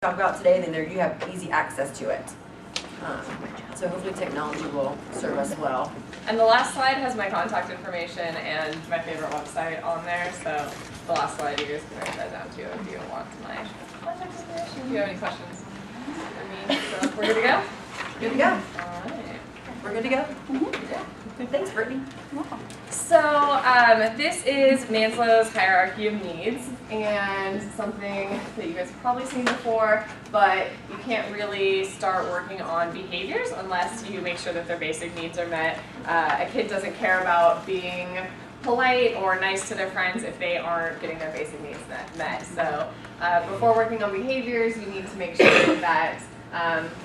talk about today, then you have easy access to it. So hopefully technology will serve us well. And the last slide has my contact information and my favorite website on there. So the last slide you guys can write that down too if you want my contact information. If you have any questions for me, so we're good to go? Good to go. All right. We're good to go? Yeah. Thanks, Brittany. So this is Maslow's hierarchy of needs, and something that you guys have probably seen before, but you can't really start working on behaviors unless you make sure that their basic needs are met. A kid doesn't care about being polite or nice to their friends if they aren't getting their basic needs met. So before working on behaviors, you need to make sure that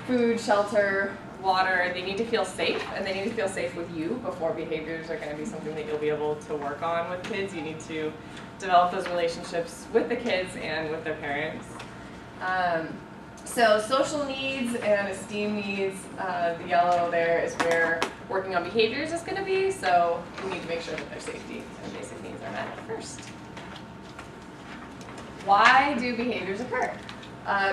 food, shelter, water, they need to feel safe, and they need to feel safe with you before behaviors are going to be something that you'll be able to work on with kids. You need to develop those relationships with the kids and with their parents. So social needs and esteem needs, the yellow there is where working on behaviors is going to be, so you need to make sure that their safety and basic needs are met first. Why do behaviors occur?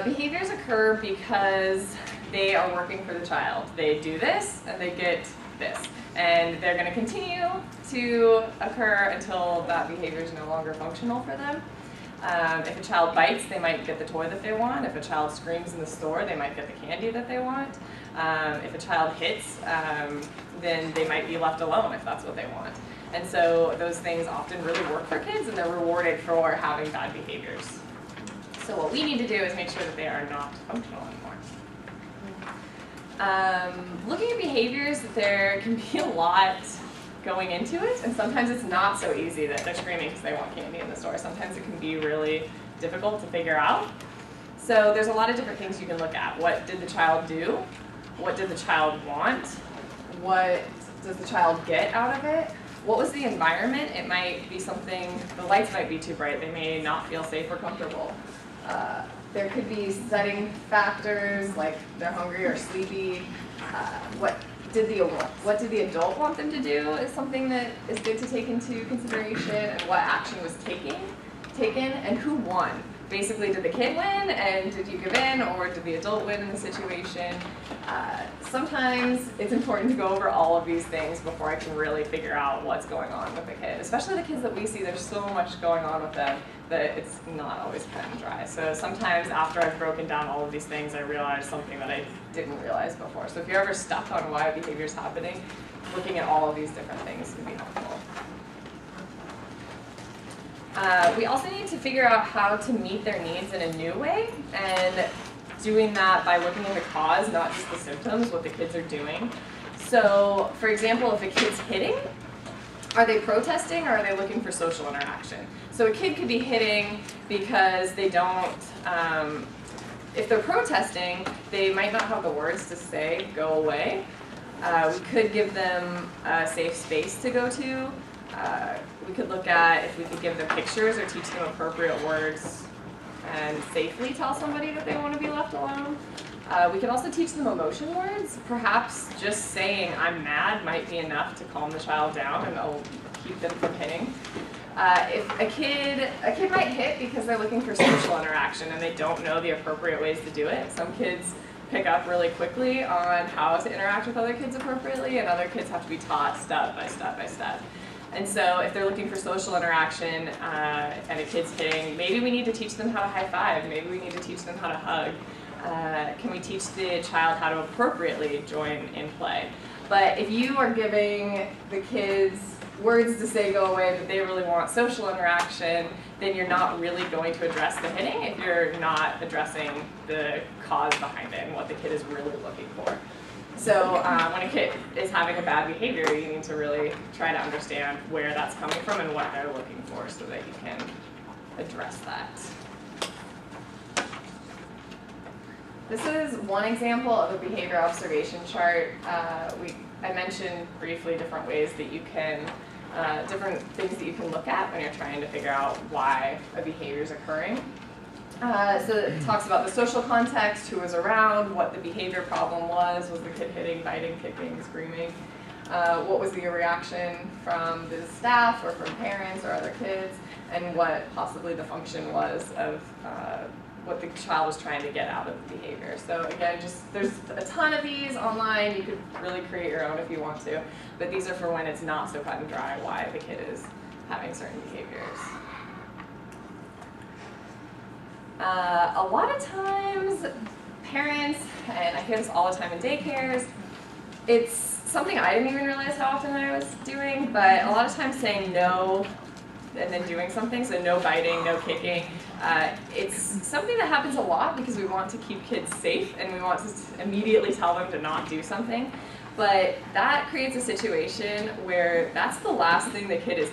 Behaviors occur because they are working for the child. They do this and they get this. And they're going to continue to occur until that behavior is no longer functional for them. If a child bites, they might get the toy that they want. If a child screams in the store, they might get the candy that they want. If a child hits, then they might be left alone if that's what they want. And so those things often really work for kids, and they're rewarded for having bad behaviors. So what we need to do is make sure that they are not functional anymore. Looking at behaviors, there can be a lot going into it, and sometimes it's not so easy that they're screaming because they want candy in the store. Sometimes it can be really difficult to figure out. So there's a lot of different things you can look at. What did the child do? What did the child want? What does the child get out of it? What was the environment? It might be something, the lights might be too bright. They may not feel safe or comfortable. There could be setting factors like they're hungry or sleepy. What did the adult want them to do is something that is good to take into consideration, and what action was taken, and who won. Basically, did the kid win, and did you give in, or did the adult win in the situation? Sometimes it's important to go over all of these things before I can really figure out what's going on with the kid. Especially the kids that we see, there's so much going on with them that it's not always cut and dry. So sometimes after I've broken down all of these things, I realize something that I didn't realize before. So if you're ever stuck on why a behavior is happening, looking at all of these different things can be helpful. We also need to figure out how to meet their needs in a new way, and doing that by looking at the cause, not just the symptoms, what the kids are doing. So, for example, if a kid's hitting, are they protesting or are they looking for social interaction? So a kid could be hitting because they don't, if they're protesting, they might not have the words to say, go away. We could give them a safe space to go to. We could look at if we could give them pictures or teach them appropriate words and safely tell somebody that they want to be left alone. We could also teach them emotion words. Perhaps just saying I'm mad might be enough to calm the child down and it'll keep them from hitting. If a kid might hit because they're looking for social interaction and they don't know the appropriate ways to do it. Some kids pick up really quickly on how to interact with other kids appropriately, and other kids have to be taught step by step by step. And so if they're looking for social interaction and a kid's hitting, maybe we need to teach them how to high five, maybe we need to teach them how to hug. Can we teach the child how to appropriately join in play? But if you are giving the kids words to say go away, but they really want social interaction, then you're not really going to address the hitting if you're not addressing the cause behind it and what the kid is really looking for. So when a kid is having a bad behavior, you need to really try to understand where that's coming from and what they're looking for so that you can address that. This is one example of a behavior observation chart. I mentioned briefly different ways that you can, different things that you can look at when you're trying to figure out why a behavior is occurring. So it talks about the social context, who was around, what the behavior problem was the kid hitting, biting, kicking, screaming? What was the reaction from the staff or from parents or other kids, and what possibly the function was of what the child was trying to get out of the behavior. So again, just there's a ton of these online. You could really create your own if you want to, but these are for when it's not so cut and dry why the kid is having certain behaviors. A lot of times, parents, and I hear this all the time in daycares, it's something I didn't even realize how often I was doing, but a lot of times saying no and then doing something, so no biting, no kicking, it's something that happens a lot because we want to keep kids safe and we want to immediately tell them to not do something. But that creates a situation where that's the last thing the kid is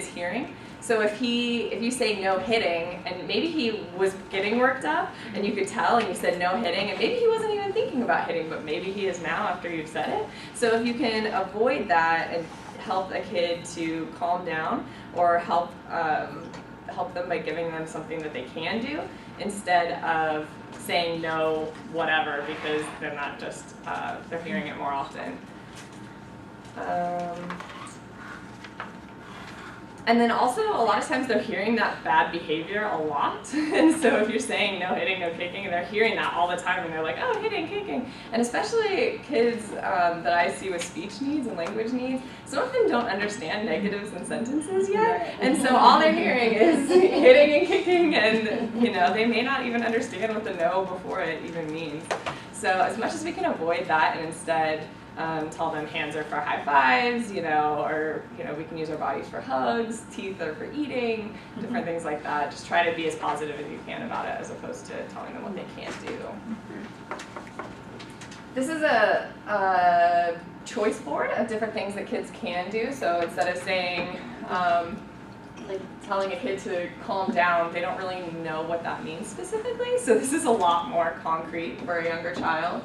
hearing. So if you say no hitting, and maybe he was getting worked up, and you could tell, and you said no hitting, and maybe he wasn't even thinking about hitting, but maybe he is now after you've said it. So if you can avoid that and help a kid to calm down, or help them by giving them something that they can do, instead of saying no, whatever, because they're not just, they're hearing it more often. And then also, a lot of times they're hearing that bad behavior a lot. And so if you're saying no hitting, no kicking, they're hearing that all the time and they're like, oh, hitting, kicking. And especially kids that I see with speech needs and language needs, some of them don't understand negatives in sentences yet. And so all they're hearing is hitting and kicking, and they may not even understand what the no before it even means. So as much as we can avoid that and instead tell them hands are for high fives, or we can use our bodies for hugs, teeth are for eating, different things like that. Just try to be as positive as you can about it as opposed to telling them what they can't do. This is a choice board of different things that kids can do. So instead of saying, like telling a kid to calm down, they don't really know what that means specifically. So this is a lot more concrete for a younger child.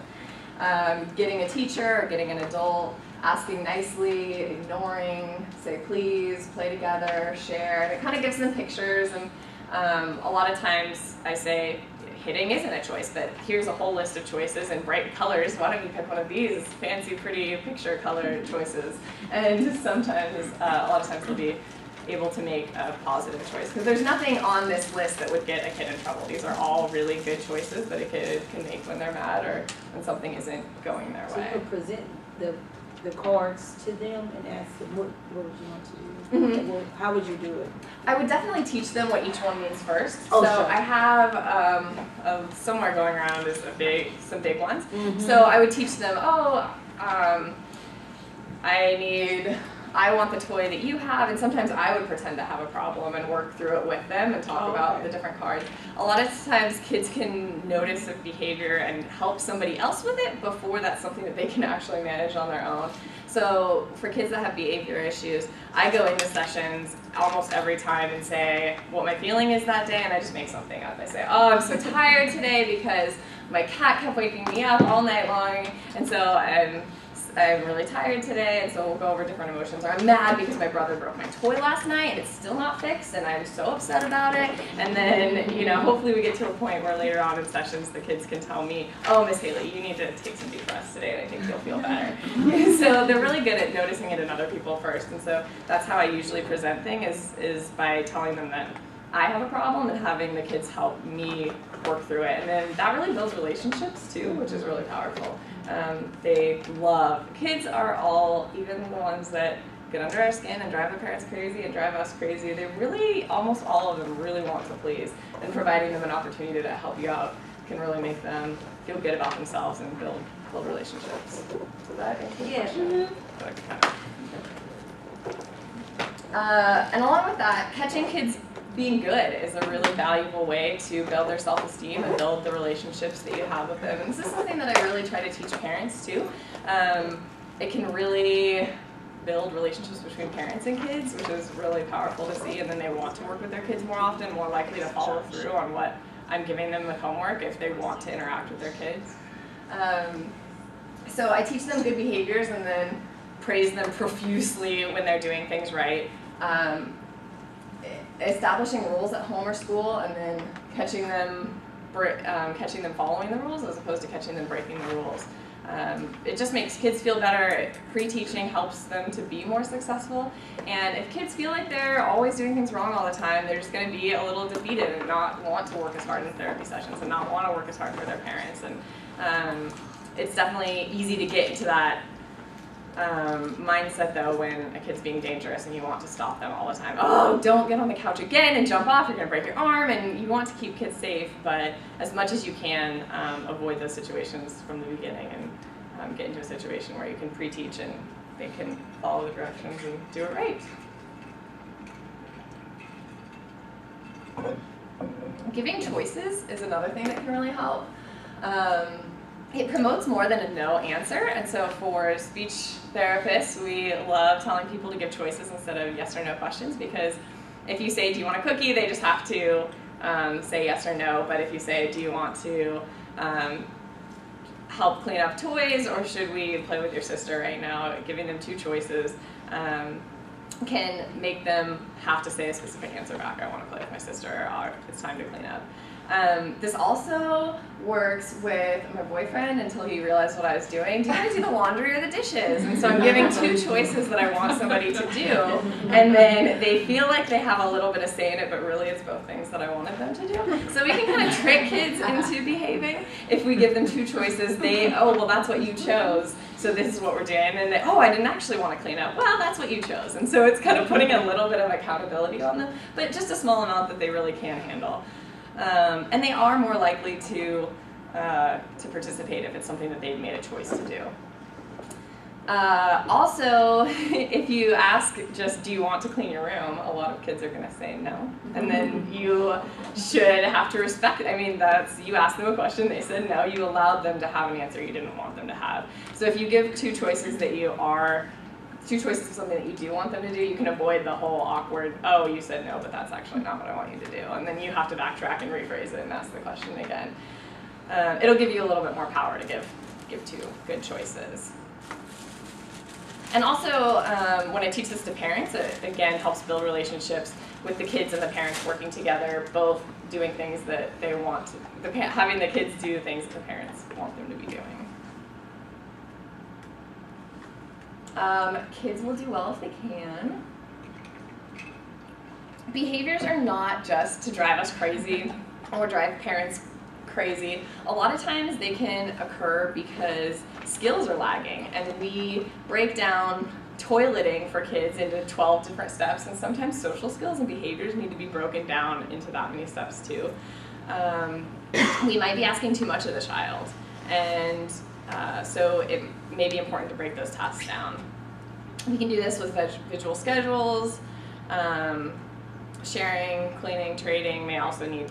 Getting a teacher or getting an adult, asking nicely, ignoring, say please, play together, share. And it kind of gives them pictures, and a lot of times I say hitting isn't a choice, but here's a whole list of choices in bright colors. Why don't you pick one of these fancy, pretty picture color choices? And sometimes, a lot of times they'll be able to make a positive choice, because there's nothing on this list that would get a kid in trouble. These are all really good choices that a kid can make when they're mad or when something isn't going their way. So you could present the cards to them and ask them what would you want to do? Mm-hmm. How would you do it? I would definitely teach them what each one means first. Oh, so sure. I have somewhere going around is some big ones. Mm-hmm. So I would teach them, I want the toy that you have, and sometimes I would pretend to have a problem and work through it with them and talk about the different cards. A lot of times kids can notice a behavior and help somebody else with it before that's something that they can actually manage on their own. So for kids that have behavior issues, I go into sessions almost every time and say what my feeling is that day, and I just make something up. I say, oh, I'm so tired today because my cat kept waking me up all night long, and so I'm really tired today, and so we'll go over different emotions. Or I'm mad because my brother broke my toy last night and it's still not fixed and I'm so upset about it. And then, hopefully we get to a point where later on in sessions the kids can tell me, oh, Miss Haley, you need to take some deep breaths today and I think you'll feel better. So they're really good at noticing it in other people first, and so that's how I usually present things is by telling them that I have a problem and having the kids help me work through it. And then that really builds relationships too, which is really powerful. Kids are all, even the ones that get under our skin and drive their parents crazy and drive us crazy, they really, almost all of them really want to please. And providing them an opportunity to help you out can really make them feel good about themselves and build relationships. So that answers the question. And along with that, catching kids being good is a really valuable way to build their self-esteem and build the relationships that you have with them. And this is something that I really try to teach parents too. It can really build relationships between parents and kids, which is really powerful to see, and then they want to work with their kids more often, more likely to follow through on what I'm giving them with homework if they want to interact with their kids. So I teach them good behaviors and then praise them profusely when they're doing things right. Establishing rules at home or school, and then catching them following the rules as opposed to catching them breaking the rules. It just makes kids feel better. Pre-teaching helps them to be more successful. And if kids feel like they're always doing things wrong all the time, they're just going to be a little defeated and not want to work as hard in therapy sessions and not want to work as hard for their parents. And it's definitely easy to get into that mindset though when a kid's being dangerous and you want to stop them all the time. Oh, don't get on the couch again and jump off, you're going to break your arm, and you want to keep kids safe, but as much as you can, avoid those situations from the beginning and get into a situation where you can pre-teach and they can follow the directions and do it right. Giving choices is another thing that can really help. It promotes more than a no answer, and so for speech therapists, we love telling people to give choices instead of yes or no questions, because if you say, do you want a cookie, they just have to say yes or no, but if you say, do you want to help clean up toys, or should we play with your sister right now, giving them two choices can make them have to say a specific answer back. I want to play with my sister, or it's time to clean up. This also works with my boyfriend until he realized what I was doing. Do you want to do the laundry or the dishes? And so I'm giving two choices that I want somebody to do, and then they feel like they have a little bit of say in it, but really it's both things that I wanted them to do. So we can kind of trick kids into behaving. If we give them two choices, they, oh, well, that's what you chose, so this is what we're doing. And they, oh, I didn't actually want to clean up. Well, that's what you chose. And so it's kind of putting a little bit of accountability on them, but just a small amount that they really can handle. And they are more likely to participate if it's something that they've made a choice to do. Also, if you ask just, do you want to clean your room, a lot of kids are going to say no. And then you should have to respect it. I mean, you asked them a question, they said no, you allowed them to have an answer you didn't want them to have. So if you give two choices of something that you do want them to do, you can avoid the whole awkward, oh, you said no, but that's actually not what I want you to do. And then you have to backtrack and rephrase it and ask the question again. It'll give you a little bit more power to give two good choices. And also, when I teach this to parents, it again helps build relationships with the kids and the parents working together, both doing things that they want to, having the kids do things that the parents want them to be doing. Kids will do well if they can. Behaviors are not just to drive us crazy or drive parents crazy. A lot of times they can occur because skills are lagging, and we break down toileting for kids into 12 different steps, and sometimes social skills and behaviors need to be broken down into that many steps too. We might be asking too much of the child, and so it may be important to break those tasks down. We can do this with visual schedules. Sharing, cleaning, trading may also need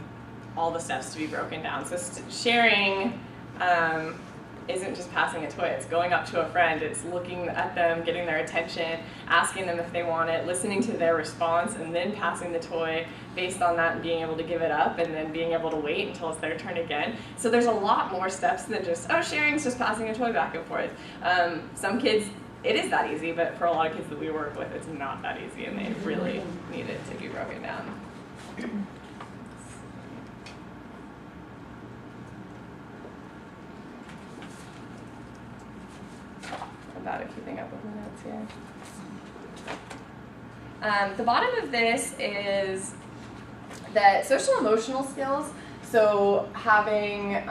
all the steps to be broken down. So sharing isn't just passing a toy, it's going up to a friend, it's looking at them, getting their attention, asking them if they want it, listening to their response, and then passing the toy based on that and being able to give it up, and then being able to wait until it's their turn again. So there's a lot more steps than just, oh, sharing's just passing a toy back and forth. Some kids, it is that easy, but for a lot of kids that we work with, it's not that easy, and they really need it to be broken down. About it, keeping up with the notes here. The bottom of this is that social emotional skills, so having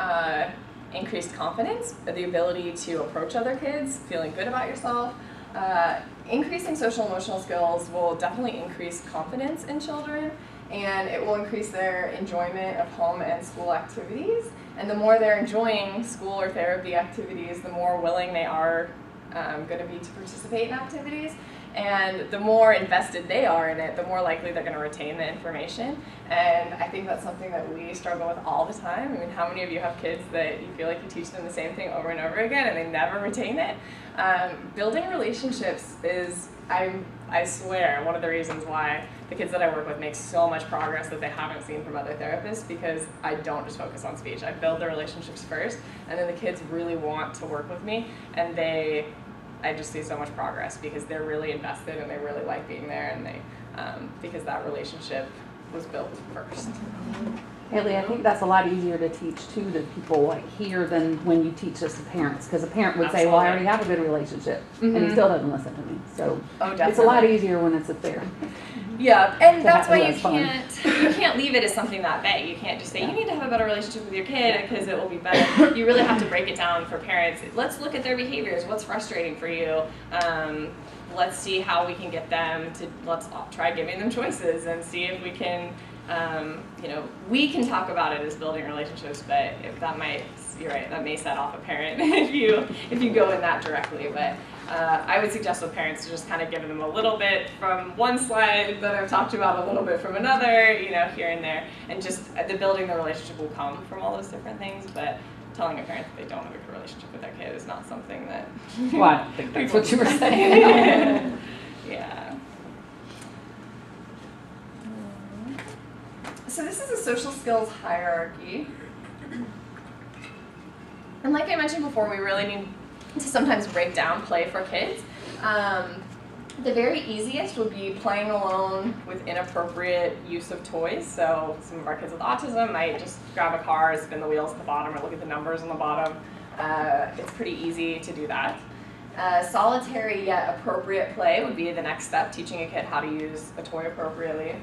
increased confidence, the ability to approach other kids, feeling good about yourself, increasing social emotional skills will definitely increase confidence in children, and it will increase their enjoyment of home and school activities. And the more they're enjoying school or therapy activities, the more willing they are going to be to participate in activities, and the more invested they are in it, the more likely they're going to retain the information. And I think that's something that we struggle with all the time. I mean, how many of you have kids that you feel like you teach them the same thing over and over again and they never retain it? Building relationships is, I swear, one of the reasons why the kids that I work with make so much progress that they haven't seen from other therapists, because I don't just focus on speech. I build the relationships first, and then the kids really want to work with me, and I just see so much progress because they're really invested and they really like being there, and because that relationship was built first. Haley, I think that's a lot easier to teach too to people like here than when you teach this to parents. Because a parent would say, well, I already have a good relationship. And he still doesn't listen to me. So Oh, definitely. it's a lot easier when it's there. Yeah, and To that's have why you less fun. can't leave it as something that vague. You can't just say you need to have a better relationship with your kid because it will be better. You really have to break it down for parents. Let's look at their behaviors. What's frustrating for you? Let's see how we can get them to. Let's try giving them choices and see if we can. We can talk about it as building relationships, but if that might, you're right, that may set off a parent if you go in that directly. But I would suggest with parents to just kind of give them a little bit from one slide that I've talked about, a little bit from another, here and there, and just the building the relationship will come from all those different things. But telling a parent that they don't have a good relationship with their kid is not something that. Well, I don't think that's what you were saying. Yeah. So this is a social skills hierarchy. And like I mentioned before, we really need to sometimes break down play for kids. The very easiest would be playing alone with inappropriate use of toys. So some of our kids with autism might just grab a car, spin the wheels at the bottom, or look at the numbers on the bottom. It's pretty easy to do that. Solitary yet appropriate play would be the next step, teaching a kid how to use a toy appropriately.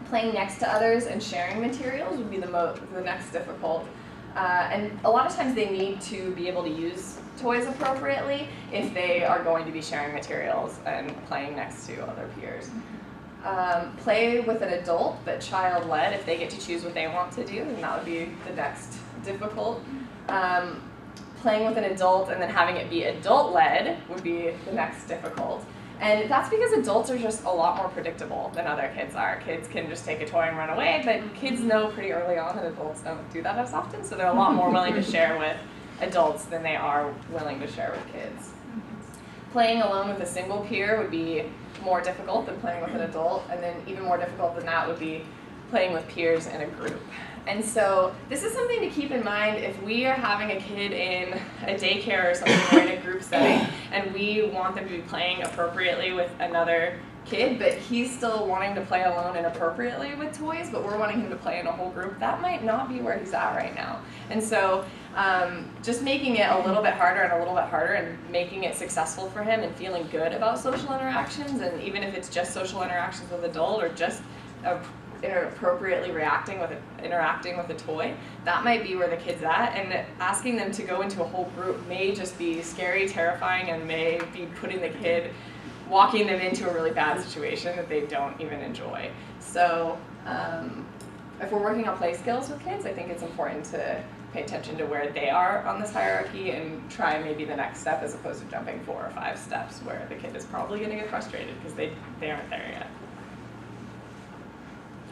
Playing next to others and sharing materials would be the next difficult. And a lot of times they need to be able to use toys appropriately if they are going to be sharing materials and playing next to other peers. Play with an adult, but child-led. If they get to choose what they want to do, then that would be the next difficult. Playing with an adult and then having it be adult-led would be the next difficult. And that's because adults are just a lot more predictable than other kids are. Kids can just take a toy and run away, but kids know pretty early on that adults don't do that as often, so they're a lot more willing to share with adults than they are willing to share with kids. Playing alone with a single peer would be more difficult than playing with an adult, and then even more difficult than that would be playing with peers in a group. And so this is something to keep in mind if we are having a kid in a daycare or something or in a group setting and we want them to be playing appropriately with another kid, but he's still wanting to play alone and appropriately with toys, but we're wanting him to play in a whole group, that might not be where he's at right now. And so just making it a little bit harder and a little bit harder and making it successful for him and feeling good about social interactions, and even if it's just social interactions with an adult or just inappropriately interacting with a toy, that might be where the kid's at, and asking them to go into a whole group may just be scary, terrifying, and may be walking them into a really bad situation that they don't even enjoy. So if we're working on play skills with kids, I think it's important to pay attention to where they are on this hierarchy and try maybe the next step as opposed to jumping 4 or 5 steps where the kid is probably going to get frustrated because they aren't there yet.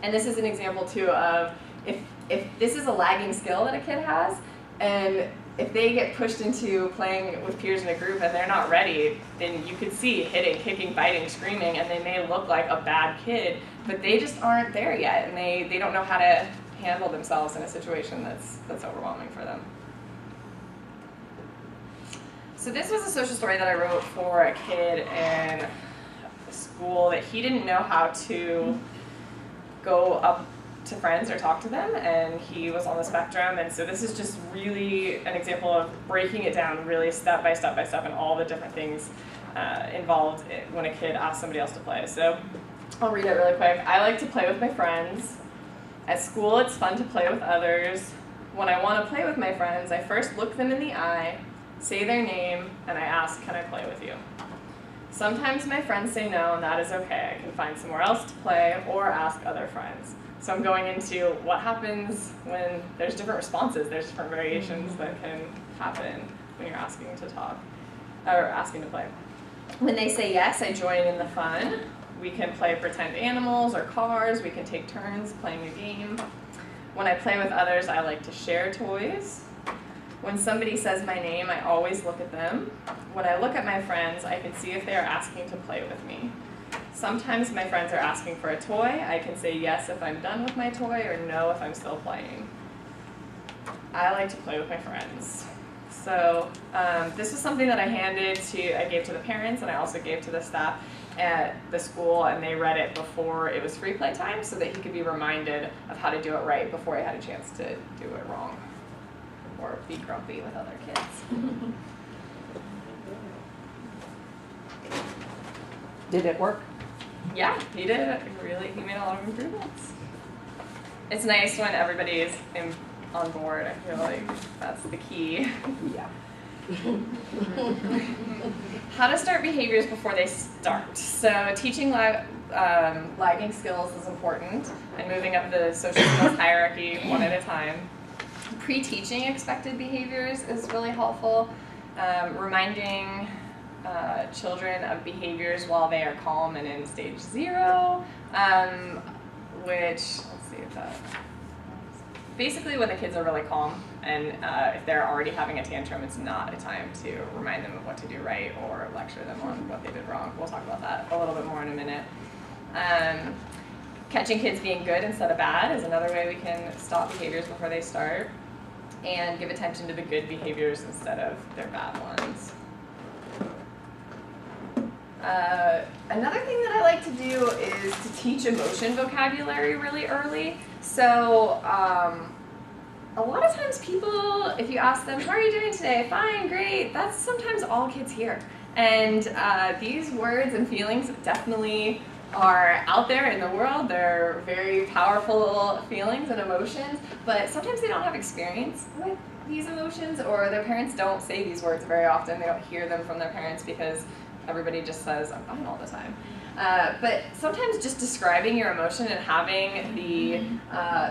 And this is an example too of if this is a lagging skill that a kid has, and if they get pushed into playing with peers in a group and they're not ready, then you could see hitting, kicking, biting, screaming, and they may look like a bad kid, but they just aren't there yet, and they don't know how to handle themselves in a situation that's overwhelming for them. So this was a social story that I wrote for a kid in school that he didn't know how to go up to friends or talk to them, and he was on the spectrum, and so this is just really an example of breaking it down really step by step by step and all the different things involved when a kid asks somebody else to play. So I'll read it really quick. I like to play with my friends. At school, it's fun to play with others. When I want to play with my friends, I first look them in the eye, say their name, and I ask, can I play with you? Sometimes my friends say no, and that is okay. I can find somewhere else to play or ask other friends. So I'm going into what happens when there's different responses. There's different variations that can happen when you're asking to talk, or asking to play. When they say yes, I join in the fun. We can play pretend animals or cars. We can take turns playing a game. When I play with others, I like to share toys. When somebody says my name, I always look at them. When I look at my friends, I can see if they are asking to play with me. Sometimes my friends are asking for a toy. I can say yes if I'm done with my toy or no if I'm still playing. I like to play with my friends. So this was something that I gave to the parents and I also gave to the staff. at the school, and they read it before it was free play time so that he could be reminded of how to do it right before he had a chance to do it wrong or be grumpy with other kids. Did it work? Yeah, he did. He made a lot of improvements. It's nice when everybody is on board. I feel like that's the key. Yeah. How to start behaviors before they start. So teaching lagging skills is important, and moving up the social skills hierarchy one at a time. Pre-teaching expected behaviors is really helpful. Reminding children of behaviors while they are calm and in stage 0, which, let's see if that, basically when the kids are really calm and if they're already having a tantrum, it's not a time to remind them of what to do right or lecture them on what they did wrong. We'll talk about that a little bit more in a minute. Catching kids being good instead of bad is another way we can stop behaviors before they start, and give attention to the good behaviors instead of their bad ones. Another thing that I like to do is to teach emotion vocabulary really early. So a lot of times people, if you ask them, how are you doing today? Fine, great. That's sometimes all kids hear. And these words and feelings definitely are out there in the world. They're very powerful feelings and emotions, but sometimes they don't have experience with these emotions, or their parents don't say these words very often. They don't hear them from their parents because everybody just says, I'm fine all the time. But sometimes just describing your emotion and having the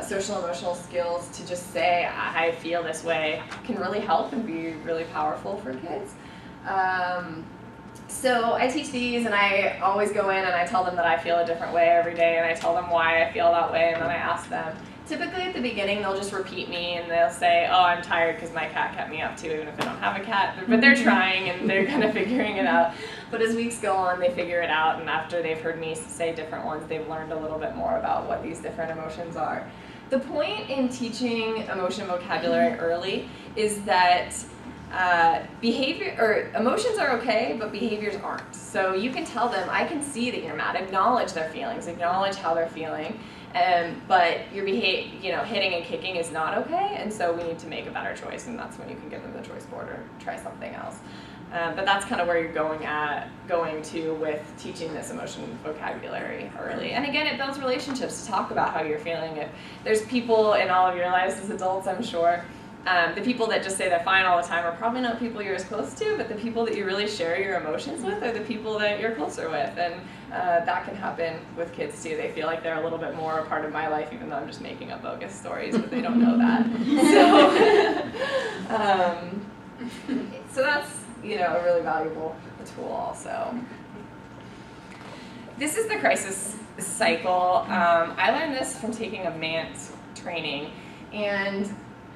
social emotional skills to just say, I feel this way, can really help and be really powerful for kids. So I teach these, and I always go in and I tell them that I feel a different way every day, and I tell them why I feel that way, and then I ask them. Typically at the beginning they'll just repeat me and they'll say, oh, I'm tired because my cat kept me up too, even if I don't have a cat. But they're trying and they're kind of figuring it out. But as weeks go on, they figure it out, and after they've heard me say different ones, they've learned a little bit more about what these different emotions are. The point in teaching emotion vocabulary early is that behavior or emotions are okay, but behaviors aren't. So you can tell them, I can see that you're mad. Acknowledge their feelings. Acknowledge how they're feeling. But your hitting and kicking is not okay, and so we need to make a better choice, and that's when you can give them the choice board or try something else. But that's kind of where you're going to with teaching this emotion vocabulary early. And again, it builds relationships to talk about how you're feeling. If there's people in all of your lives as adults, I'm sure, the people that just say they're fine all the time are probably not people you're as close to, but the people that you really share your emotions with are the people that you're closer with. And that can happen with kids too. They feel like they're a little bit more a part of my life, even though I'm just making up bogus stories, but they don't know that. So that's, a really valuable tool also. This is the crisis cycle. I learned this from taking a MANT training, and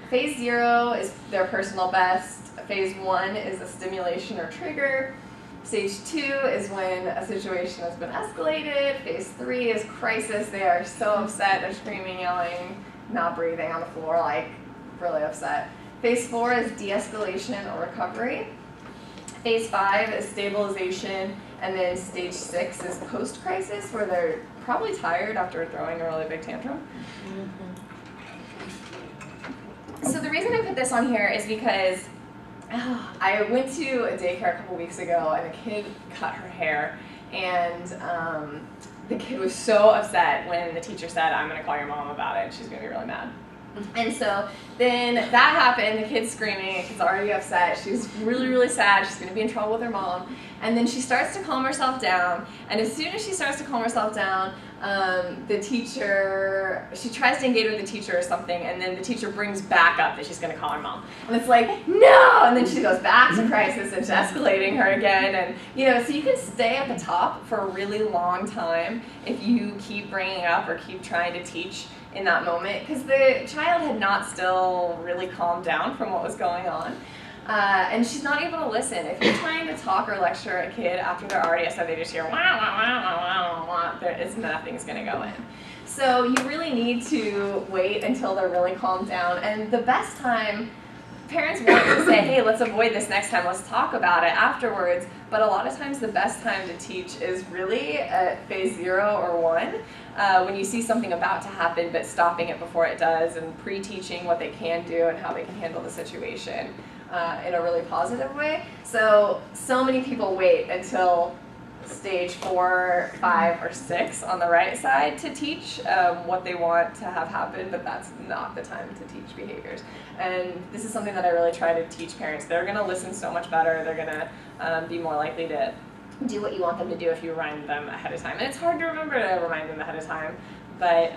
phase 0 is their personal best. Phase 1 is a stimulation or trigger. Stage 2 is when a situation has been escalated. Phase 3 is crisis. They are so upset, they're screaming, yelling, not breathing on the floor, like really upset. Phase 4 is de-escalation or recovery. Phase 5 is stabilization, and then stage 6 is post-crisis, where they're probably tired after throwing a really big tantrum. So the reason I put this on here is because I went to a daycare a couple weeks ago, and a kid cut her hair, and the kid was so upset when the teacher said, I'm going to call your mom about it, and she's going to be really mad. And so then that happened, the kid's screaming, the kid's already upset, she's really, really sad, she's going to be in trouble with her mom. And then she starts to calm herself down, and as soon as she starts to calm herself down, the teacher, she tries to engage with the teacher or something, and then the teacher brings back up that she's going to call her mom. And it's like, no! And then she goes back to crisis, and it's escalating her again. And, so you can stay at the top for a really long time if you keep bringing it up or keep trying to teach in that moment, because the child had not still really calmed down from what was going on. And she's not able to listen. If you're trying to talk or lecture a kid after they're already upset, they just hear wah, wah, wah, wah, wah, wah, nothing's going to go in. So you really need to wait until they're really calmed down. And the best time parents want to say, hey, let's avoid this next time, let's talk about it afterwards, but a lot of times the best time to teach is really at phase 0 or 1, when you see something about to happen, but stopping it before it does, and pre-teaching what they can do and how they can handle the situation in a really positive way. So many people wait until stage 4, 5, or 6 on the right side to teach what they want to have happen, but that's not the time to teach behaviors. And this is something that I really try to teach parents. They're going to listen so much better. They're going to be more likely to do what you want them to do if you remind them ahead of time. And it's hard to remember to remind them ahead of time, but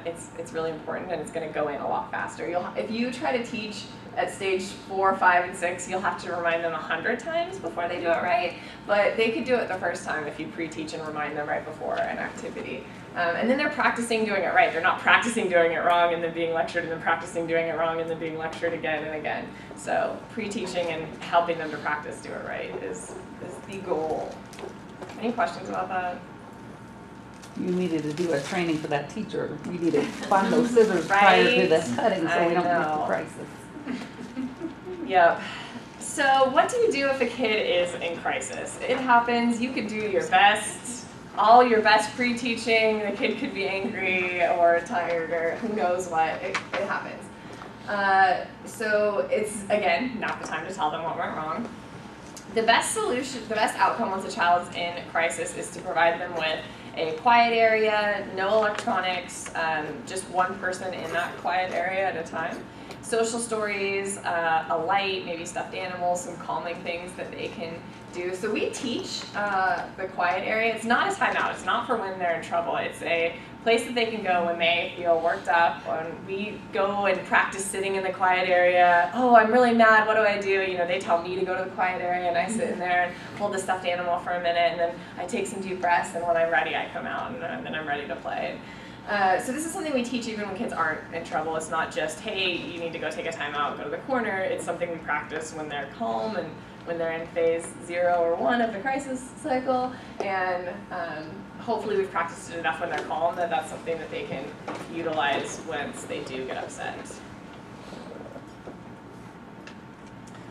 it's really important, and it's going to go in a lot faster. If you try to teach at stage 4, 5, and 6, you'll have to remind them 100 times before they do it right, but they could do it the first time if you pre-teach and remind them right before an activity. And then they're practicing doing it right. They're not practicing doing it wrong and then being lectured, and then practicing doing it wrong and then being lectured again and again. So pre-teaching and helping them to practice do it right is the goal. Any questions about that? You needed to do a training for that teacher. You need to find those scissors prior to the cutting so we don't get the crisis. Yep. So what do you do if a kid is in crisis? It happens. You could do your best, all your best pre-teaching. The kid could be angry or tired or who knows what. It happens. So it's, again, not the time to tell them what went wrong. The best solution, the best outcome once a child's in crisis is to provide them with a quiet area, no electronics, just one person in that quiet area at a time. Social stories, a light, maybe stuffed animals, some calming things that they can do. So we teach the quiet area. It's not a timeout. It's not for when they're in trouble. It's a place that they can go when they feel worked up. When we go and practice sitting in the quiet area, oh, I'm really mad, what do I do? You know, they tell me to go to the quiet area, and I sit in there and hold the stuffed animal for a minute, and then I take some deep breaths, and when I'm ready, I come out, and then I'm ready to play. So this is something we teach even when kids aren't in trouble. It's not just, hey, you need to go take a time out and go to the corner. It's something we practice when they're calm and when they're in phase 0 or 1 of the crisis cycle. And hopefully we've practiced it enough when they're calm that that's something that they can utilize once they do get upset.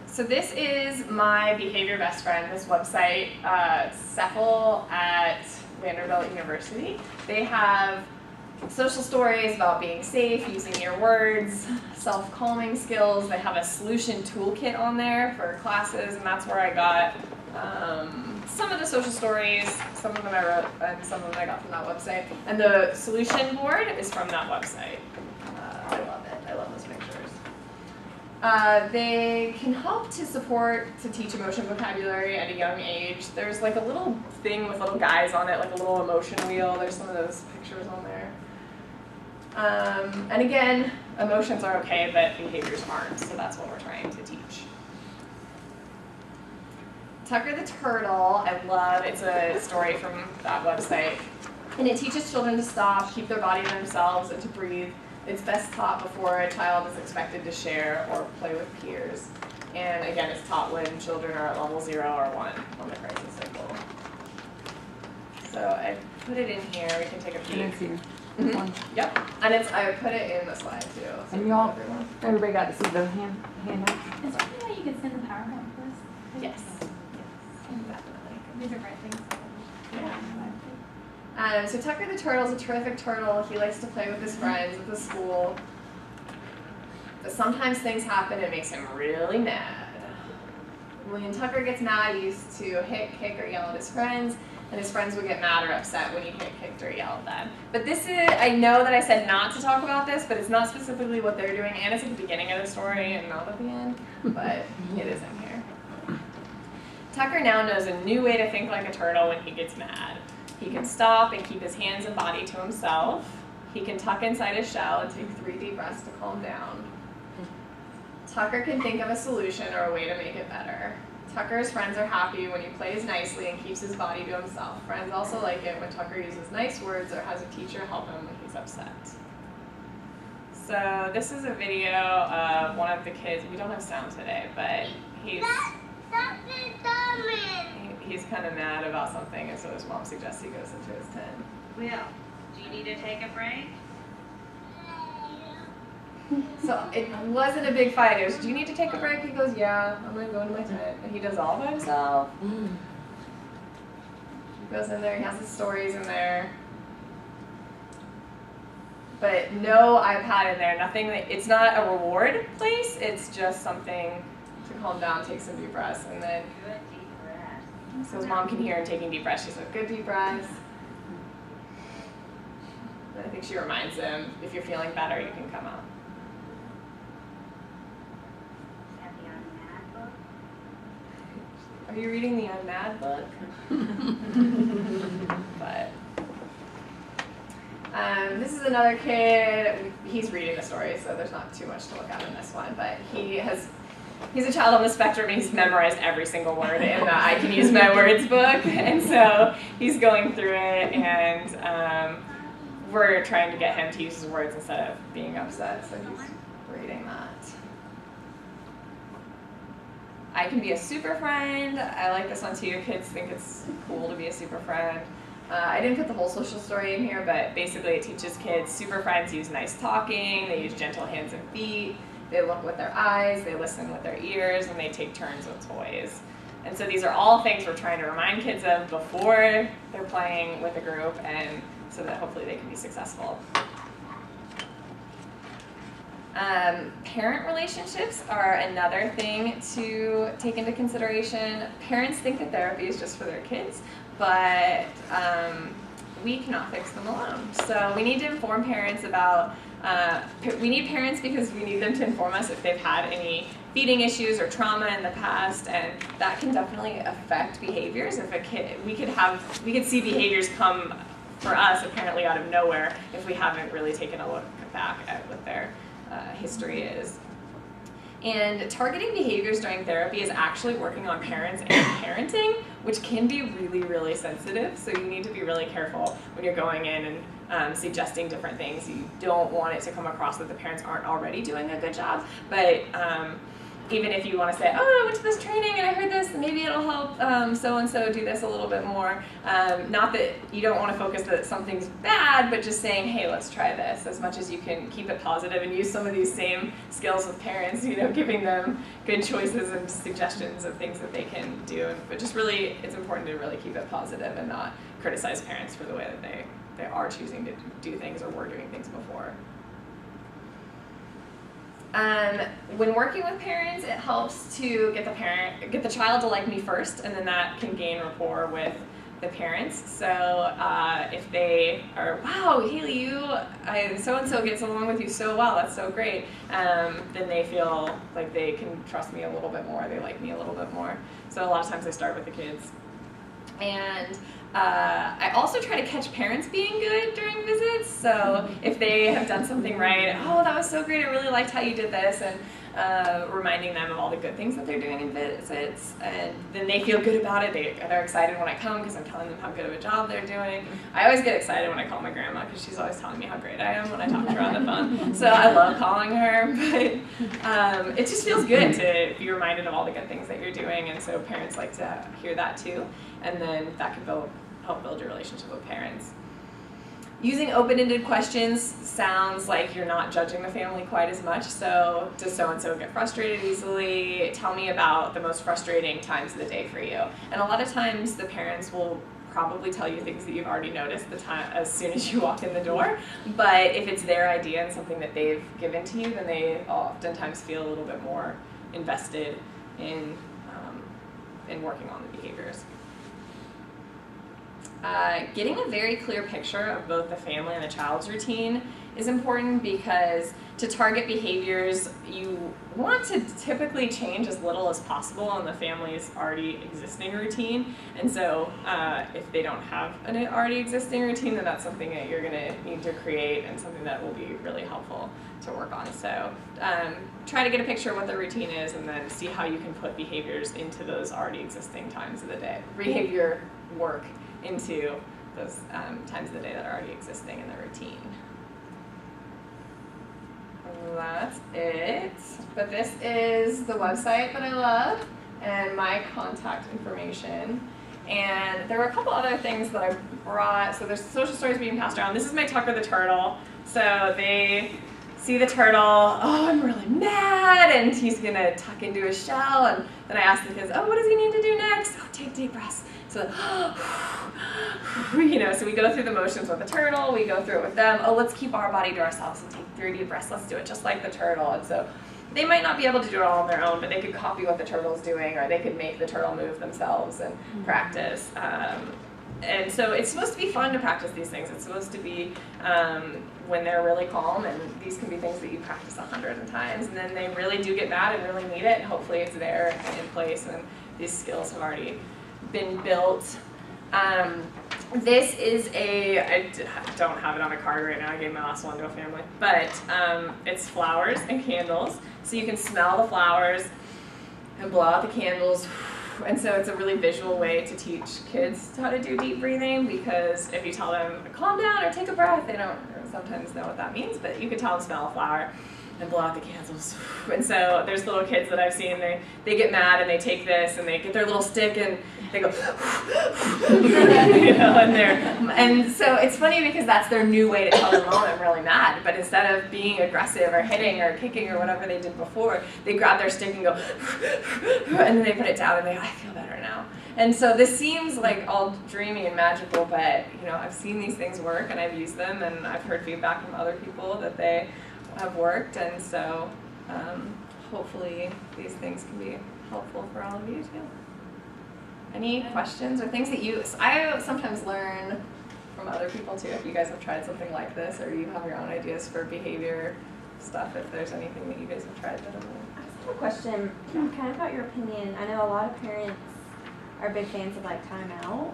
So this is my behavior best friend, this website, Cephal at Vanderbilt University. They have social stories about being safe, using your words, self-calming skills. They have a solution toolkit on there for classes, and that's where I got some of the social stories. Some of them I wrote, and some of them I got from that website. And the solution board is from that website. I love it. I love those pictures. They can help to teach emotion vocabulary at a young age. There's like a little thing with little guys on it, like a little emotion wheel. There's some of those pictures on there. And again, emotions are okay, but behaviors aren't, so that's what we're trying to teach. Tucker the Turtle, I love, it's a story from that website. And it teaches children to stop, keep their body to themselves, and to breathe. It's best taught before a child is expected to share or play with peers. And again, it's taught when children are at level 0 or 1 on the crisis cycle. So I put it in here, we can take a peek. It is here. Mm-hmm. Yep, and I put it in the slide too. So And y'all, everybody got to see the handout? Is there any way you could send the PowerPoint to us? Yes. Definitely. These are great things. Yeah. So Tucker the Turtle is a terrific turtle. He likes to play with his friends at the school. But sometimes things happen and it makes him really mad. When Tucker gets mad, he used to hit, kick, or yell at his friends. And his friends would get mad or upset when he hit, kicked, or yelled at them. But this is, I know that I said not to talk about this, but it's not specifically what they're doing. And it's at the beginning of the story and not at the end, but it is in here. Tucker now knows a new way to think like a turtle when he gets mad. He can stop and keep his hands and body to himself. He can tuck inside his shell and take 3 deep breaths to calm down. Tucker can think of a solution or a way to make it better. Tucker's friends are happy when he plays nicely and keeps his body to himself. Friends also like it when Tucker uses nice words or has a teacher help him when he's upset. So this is a video of one of the kids. We don't have sound today, but he's kind of mad about something, and so his mom suggests he goes into his tent. Will, do you need to take a break? So it wasn't a big fight. It was, do you need to take a break? He goes, yeah, I'm gonna go into my tent. And he does all by himself. He goes in there, he has his stories in there. But no iPad in there, nothing, it's not a reward place, it's just something to calm down, take some deep breaths, and then, so his mom can hear him taking deep breaths. She said, good deep breaths. And I think she reminds him, if you're feeling better, you can come out. Are you reading the I'm Mad book? But this is another kid. He's reading the story, so there's not too much to look at in this one. But he's a child on the spectrum, and he's memorized every single word in the I Can Use My Words book. And so he's going through it, and we're trying to get him to use his words instead of being upset. So he's reading that. I can be a super friend. I like this one too. Kids think it's cool to be a super friend. I didn't put the whole social story in here, but basically it teaches kids super friends use nice talking, they use gentle hands and feet, they look with their eyes, they listen with their ears, and they take turns with toys. And so these are all things we're trying to remind kids of before they're playing with a group, and so that hopefully they can be successful. Parent relationships are another thing to take into consideration. Parents think that therapy is just for their kids, but we cannot fix them alone. So we need to inform parents about, we need parents because we need them to inform us if they've had any feeding issues or trauma in the past, and that can definitely affect behaviors. If a kid, we could see behaviors come for us apparently out of nowhere if we haven't really taken a look back at what their history is. And targeting behaviors during therapy is actually working on parents and parenting, which can be really, really sensitive. So you need to be really careful when you're going in and suggesting different things. You don't want it to come across that the parents aren't already doing a good job. But even if you want to say, oh, I went to this training and I heard this, maybe it'll help so-and-so do this a little bit more. Not that you don't want to focus that something's bad, but just saying, hey, let's try this, as much as you can keep it positive and use some of these same skills with parents, giving them good choices and suggestions of things that they can do. But just really, it's important to really keep it positive and not criticize parents for the way that they are choosing to do things or were doing things before. When working with parents, it helps to get the child to like me first, and then that can gain rapport with the parents. So if they are, wow, Haley, so-and-so gets along with you so well, that's so great, then they feel like they can trust me a little bit more, they like me a little bit more. So a lot of times I start with the kids. And I also try to catch parents being good during visits. So if they have done something right, oh, that was so great, I really liked how you did this, and reminding them of all the good things that they're doing in visits, and then they feel good about it. They're excited when I come because I'm telling them how good of a job they're doing. I always get excited when I call my grandma because she's always telling me how great I am when I talk to her on the phone. So I love calling her, but it just feels good to be reminded of all the good things that you're doing, and so parents like to hear that too, and then that can help build your relationship with parents. Using open-ended questions sounds like you're not judging the family quite as much. So, does so-and-so get frustrated easily? Tell me about the most frustrating times of the day for you. And a lot of times the parents will probably tell you things that you've already noticed as soon as you walk in the door. But if it's their idea and something that they've given to you, then they oftentimes feel a little bit more invested in working on the behaviors. Getting a very clear picture of both the family and the child's routine is important, because to target behaviors, you want to typically change as little as possible in the family's already existing routine. And so if they don't have an already existing routine, then that's something that you're going to need to create, and something that will be really helpful to work on. So try to get a picture of what their routine is, and then see how you can put behaviors into those already existing times of the day. Behavior work into those times of the day that are already existing in the routine. That's it. But this is the website that I love and my contact information. And there were a couple other things that I brought. So there's social stories being passed around. This is my Tucker the Turtle. So they see the turtle, oh, I'm really mad, and he's gonna tuck into his shell, and then I ask the kids, oh, what does he need to do next? Oh, take deep breaths. So, you know, so we go through the motions with the turtle, we go through it with them. Oh, let's keep our body to ourselves and take 3 deep breaths. Let's do it just like the turtle. And so they might not be able to do it all on their own, but they could copy what the turtle's doing, or they could make the turtle move themselves and practice. And so it's supposed to be fun to practice these things. It's supposed to be when they're really calm, and these can be things that you practice 100 times, and then they really do get mad and really need it, and hopefully it's there and in place, and these skills have already been built. This is I don't have it on a card right now, I gave my last one to a family, but it's flowers and candles, so you can smell the flowers and blow out the candles. And so it's a really visual way to teach kids how to do deep breathing, because if you tell them calm down or take a breath, they don't sometimes know what that means, but you can tell them smell a flower and blow out the candles. And so there's little kids that I've seen, they get mad and they take this and they get their little stick and they go, you know, and so it's funny because that's their new way to tell their mom I'm really mad. But instead of being aggressive or hitting or kicking or whatever they did before, they grab their stick and go, and then they put it down and they go, I feel better now. And so this seems like all dreamy and magical, but you know, I've seen these things work and I've used them, and I've heard feedback from other people that they have worked, and so hopefully these things can be helpful for all of you too. Any questions or things that I sometimes learn from other people too, if you guys have tried something like this, or you have your own ideas for behavior stuff, if there's anything that you guys have tried that I've learned. I just have a question, kind of about your opinion. I know a lot of parents are big fans of like timeout,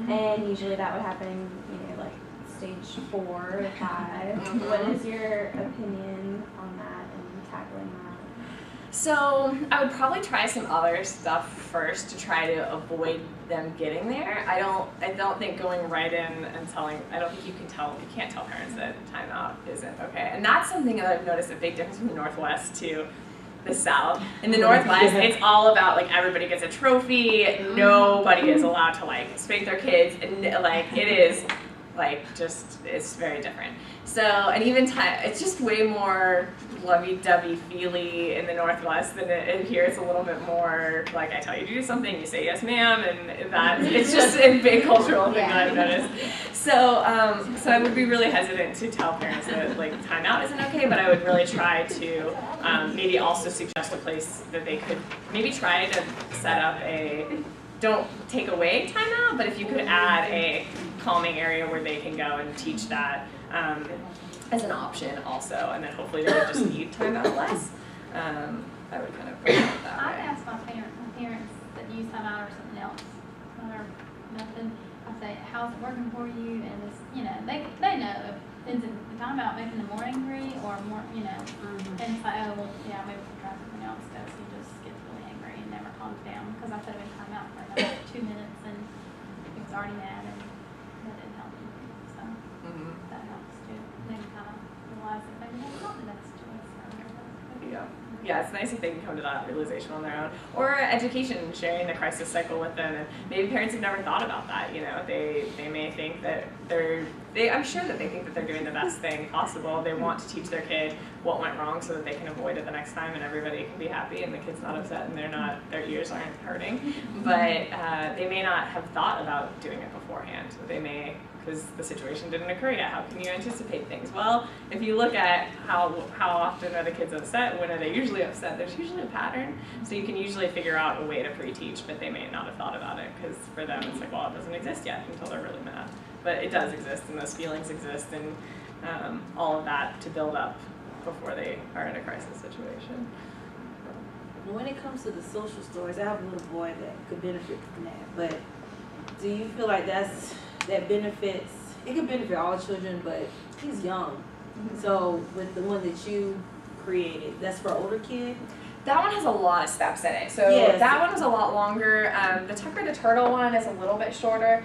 and usually that would happen, you know, like stage 4 or 5. What is your opinion on that and tackling that? So I would probably try some other stuff first to try to avoid them getting there. I don't think going right in and I don't think you can't tell parents that timeout isn't okay. And that's something that I've noticed a big difference from the Northwest to the South. In the Northwest, it's all about like everybody gets a trophy, nobody is allowed to like spank their kids, and like it is like just, it's very different. So, and even it's just way more lovey-dovey feely in the Northwest than in here. It's a little bit more like I tell you to do something, you say yes ma'am, and that it's just a big cultural thing that I've noticed. So, so I would be really hesitant to tell parents that like timeout isn't okay, but I would really try to maybe also suggest a place that they could maybe try to set up don't take away timeout, but if you could add a calming area where they can go and teach that as an option also, and then hopefully they would just need timeout less. I would kind of put it that I'd way. ask my parents that use timeout or something else, or nothing. I say, how's it working for you? And it's, you know, they know if it's the timeout making the morning angry or more, you know, and it's like, oh, well, yeah, maybe we can try something else. Because he just gets really angry and never calms down. Because I put him in timeout for another 2 minutes and he was already mad, and that didn't help him. So that helps too. Then you kind of realize that maybe that's not the best choice. Yeah, it's nice if they can come to that realization on their own. Or education, sharing the crisis cycle with them, and maybe parents have never thought about that. You know, they may think that I'm sure that they think that they're doing the best thing possible. They want to teach their kid what went wrong so that they can avoid it the next time, and everybody can be happy, and the kid's not upset, and their ears aren't hurting. But they may not have thought about doing it beforehand. They may, because the situation didn't occur yet. How can you anticipate things? Well, if you look at how often are the kids upset, when are they usually upset, there's usually a pattern. So you can usually figure out a way to pre-teach, but they may not have thought about it, because for them it's like, well, it doesn't exist yet until they're really mad. But it does exist, and those feelings exist, and all of that to build up before they are in a crisis situation. When it comes to the social stories, I have a little boy that could benefit from that. But do you feel like that benefits? It could benefit all children, but he's young. So with the one that you created, that's for older kids. That one has a lot of steps in it. So Yes. that one is a lot longer. The Tucker the Turtle one is a little bit shorter.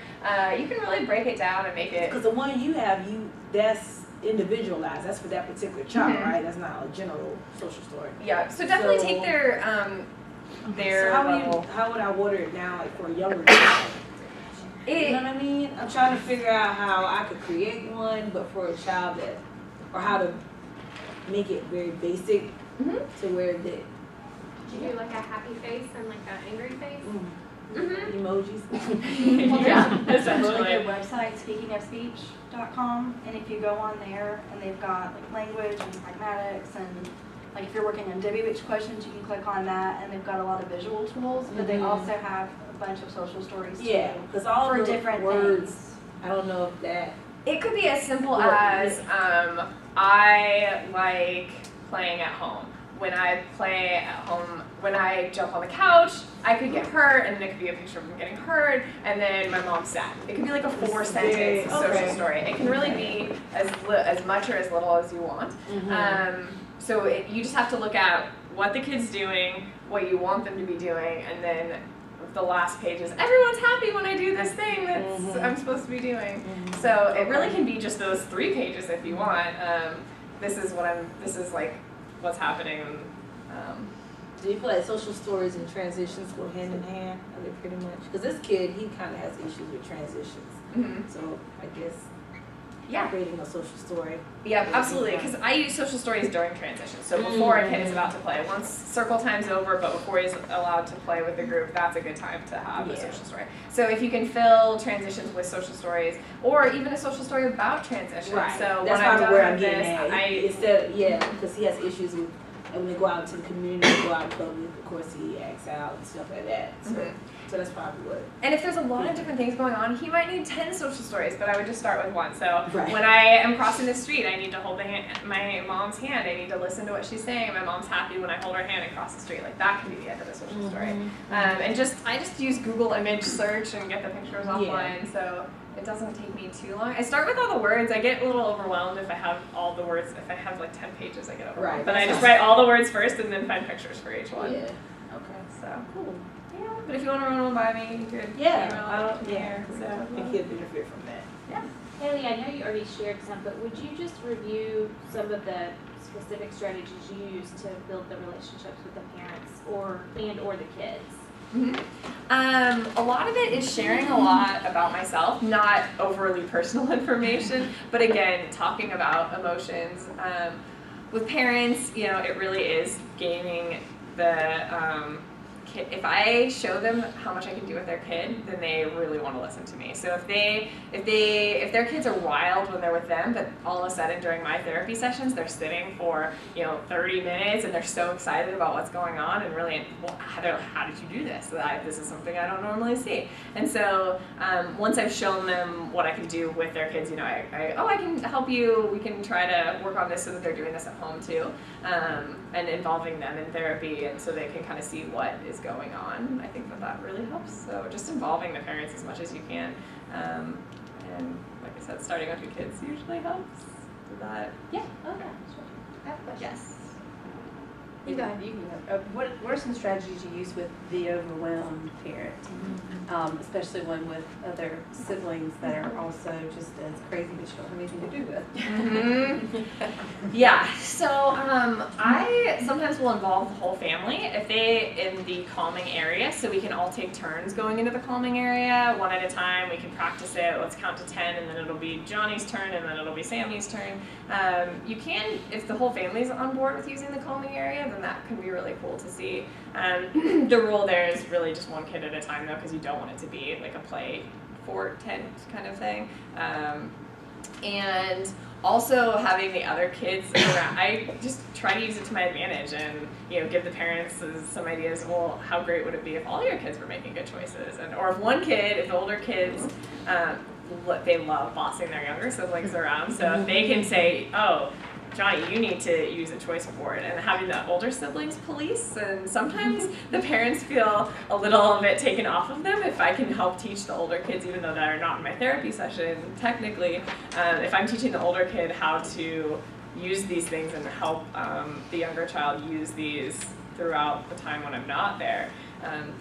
You can really break it down and make it. Because the one you have, that's individualized. That's for that particular child, right? That's not a general social story. Yeah. So definitely So- take their So level. how would I water it down, like for a younger child? You know what I mean? I'm trying to figure out how I could create one, but for a child or how to make it very basic Mhm. to where the Did you do like a happy face and like an angry face? emojis. Yeah, Really good essentially. website, speakingofspeech.com, and if you go on there and they've got like language and pragmatics and like if you're working on WH questions, you can click on that, and they've got a lot of visual tools, but they also have a bunch of social stories too. Yeah, because all For the different words, things. I don't know if that. It could be as simple Yeah. as I like playing at home. When I play at home, when I jump on the couch, I could get hurt, and then it could be a picture of me getting hurt, and then my mom's sad. It could be like a 4-sentence social Okay. story. It can really be as much or as little as you want. So you just have to look at what the kid's doing, what you want them to be doing, and then the last page is everyone's happy when I do this thing that's I'm supposed to be doing. So it really can be just those 3 pages if you want. This is like what's happening. Do you feel like social stories and transitions go hand in hand? Are they pretty much? Because this kid, he kind of has issues with transitions. Mhm. So I guess Yeah. creating a social story. Yeah, absolutely. Because I use social stories during transition. So before a kid is about to play, once circle time's over, but before he's allowed to play with the group, that's a good time to have a social story. So if you can fill transitions with social stories, or even a social story about transition. Right. So That's when I'm probably done where I'm with getting this, at. Instead, because he has issues with, and when they go out into the community, go out in public, of course he acts out and stuff like that. So, so that's probably what. and if there's a lot of different things going on, he might need 10 social stories, but I would just start with one. So Right. when I am crossing the street, I need to hold my mom's hand. I need to listen to what she's saying. My mom's happy when I hold her hand and cross the street. Like that can be the end of a social story. And I just use Google image search and get the pictures offline. So it doesn't take me too long. I start with all the words. I get a little overwhelmed if I have all the words. If I have like 10 pages, I get overwhelmed. Right, But I that's just write all the words first and then find pictures for each one. Yeah. Okay. So Cool. yeah. But if you want to run one by me, you could. Yeah. email I don't. me Yeah. or So so. I think he'll benefit from that. Haley, I know you already shared some, but would you just review some of the specific strategies you use to build the relationships with the parents or the kids? A lot of it is sharing a lot about myself, not overly personal information, but again, talking about emotions. With parents, you know, it really is gaining the kid. If I show them how much I can do with their kid, then they really want to listen to me. So if their kids are wild when they're with them, but all of a sudden during my therapy sessions they're sitting for 30 minutes and they're so excited about what's going on and really, well, they're like, how did you do this? This is something I don't normally see. And so once I've shown them what I can do with their kids, I can help you. We can try to work on this so that they're doing this at home too, and involving them in therapy, and so they can kind of see what is going on. I think that really helps. So just involving the parents as much as you can, and like I said, starting with your kids usually helps. So that, yeah. Okay, sure. I have a question. Yes. You go ahead. You can go. What are some strategies you use with the overwhelmed parent, especially one with other siblings that are also just as crazy but you don't have anything to do with? Yeah, so I sometimes will involve the whole family if they in the calming area, so we can all take turns going into the calming area one at a time. We can practice it. Let's count to 10, and then it'll be Johnny's turn, and then it'll be Sammy's turn. You can, if the whole family's on board with using the calming area, then that can be really cool to see. The rule there is really just one kid at a time, though, because you don't want it to be like a play fort tent kind of thing. And also having the other kids around, I just try to use it to my advantage and give the parents some ideas. Well, how great would it be if all your kids were making good choices, or if the older kids, they love bossing their younger siblings around. So if they can say, oh, Johnny, you need to use a choice board, and having the older siblings police, and sometimes the parents feel a little bit taken off of them if I can help teach the older kids, even though they're not in my therapy session technically. If I'm teaching the older kid how to use these things and help the younger child use these throughout the time when I'm not there,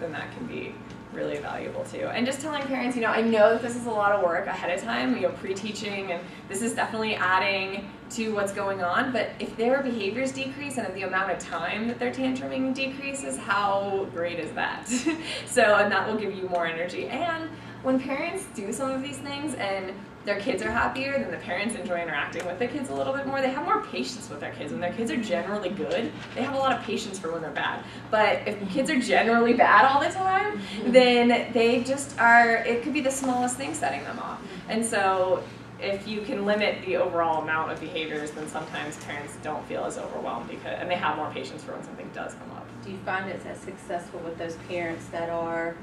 then that can be really valuable too. And just telling parents, I know that this is a lot of work ahead of time, pre-teaching, and this is definitely adding to what's going on, but if their behaviors decrease and the amount of time that they're tantruming decreases, how great is that? And that will give you more energy. And when parents do some of these things and their kids are happier, then the parents enjoy interacting with the kids a little bit more. They have more patience with their kids. When their kids are generally good, they have a lot of patience for when they're bad. But if kids are generally bad all the time, then they just are, it could be the smallest thing setting them off. And so if you can limit the overall amount of behaviors, then sometimes parents don't feel as overwhelmed and they have more patience for when something does come up. Do you find it's as successful with those parents that are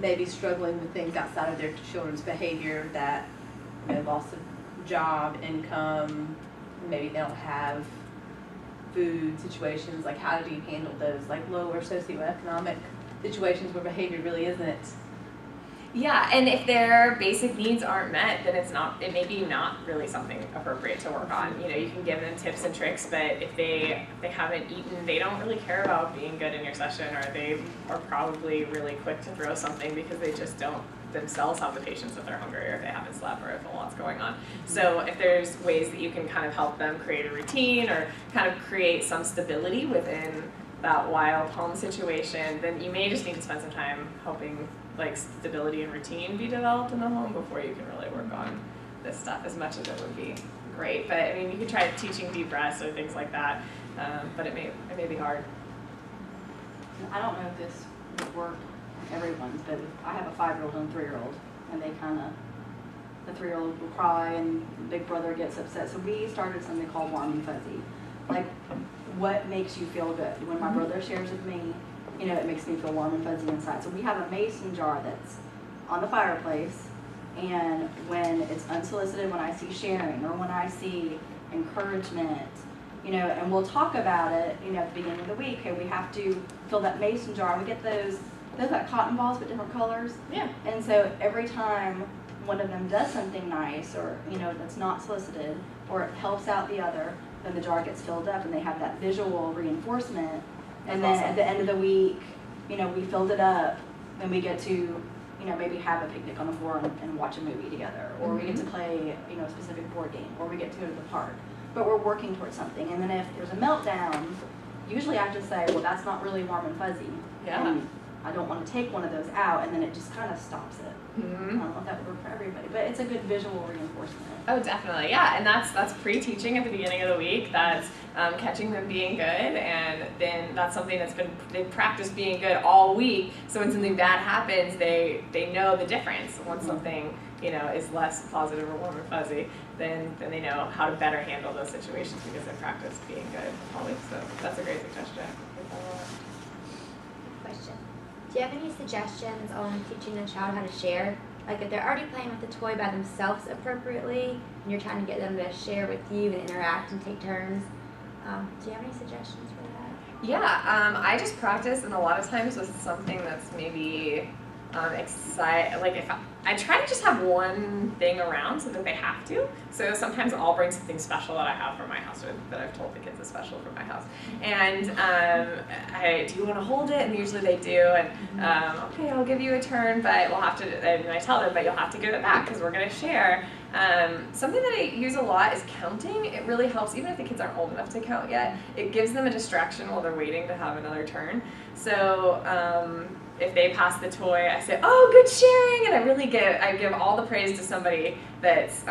maybe struggling with things outside of their children's behavior, that loss of job, income, maybe they don't have food situations? Like, how do you handle those, like, lower socioeconomic situations where behavior really isn't? Yeah, and if their basic needs aren't met, then it may be not really something appropriate to work on. You can give them tips and tricks, but if they haven't eaten, they don't really care about being good in your session, or they are probably really quick to throw something because they just don't themselves have the patience if they're hungry, or if they haven't slept, or if a lot's going on. So if there's ways that you can kind of help them create a routine or kind of create some stability within that wild home situation, then you may just need to spend some time helping like stability and routine be developed in the home before you can really work on this stuff, as much as it would be great. But I mean, you could try teaching deep breaths or things like that, but it may be hard. I don't know if this would work on everyone's, but I have a 5-year-old and a 3-year-old, and they the 3-year-old will cry and big brother gets upset. So we started something called Warm and Fuzzy. Like, what makes you feel good? When my brother shares with me, it makes me feel warm and fuzzy inside. So we have a mason jar that's on the fireplace, and when it's unsolicited, when I see sharing or when I see encouragement, and we'll talk about it, at the beginning of the week. Okay, we have to fill that mason jar. We get those like cotton balls but different colors. Yeah. And so every time one of them does something nice, or that's not solicited, or it helps out the other, then the jar gets filled up, and they have that visual reinforcement. And then at the end of the week, we filled it up, and we get to, maybe have a picnic on the floor and watch a movie together, or we get to play, a specific board game, or we get to go to the park. But we're working towards something. And then if there's a meltdown, usually I just say, well, that's not really warm and fuzzy. Yeah. And I don't want to take one of those out, and then it just kind of stops it. Mm-hmm. I don't know if that would work for everybody, but it's a good visual reinforcement. Oh, definitely, yeah, and that's pre-teaching at the beginning of the week. That's catching them being good, and then that's something they've practiced being good all week. So when something bad happens, they know the difference. Once something is less positive or warm and fuzzy, then they know how to better handle those situations because they practiced being good all week. So that's a great suggestion. Question. Do you have any suggestions on teaching a child how to share? Like if they're already playing with the toy by themselves appropriately, and you're trying to get them to share with you and interact and take turns, do you have any suggestions for that? Yeah, I just practice, and a lot of times with something that's maybe like if I try to just have one thing around so that they have to. So sometimes I'll bring something special that I have from my house, or that I've told the kids is special from my house. And do you want to hold it? And usually they do. And okay, I'll give you a turn, but we'll have to. And I tell them, but you'll have to give it back because we're going to share. Something that I use a lot is counting. It really helps, even if the kids aren't old enough to count yet. It gives them a distraction while they're waiting to have another turn. So if they pass the toy, I say, "Oh, good sharing," and I give all the praise to somebody that's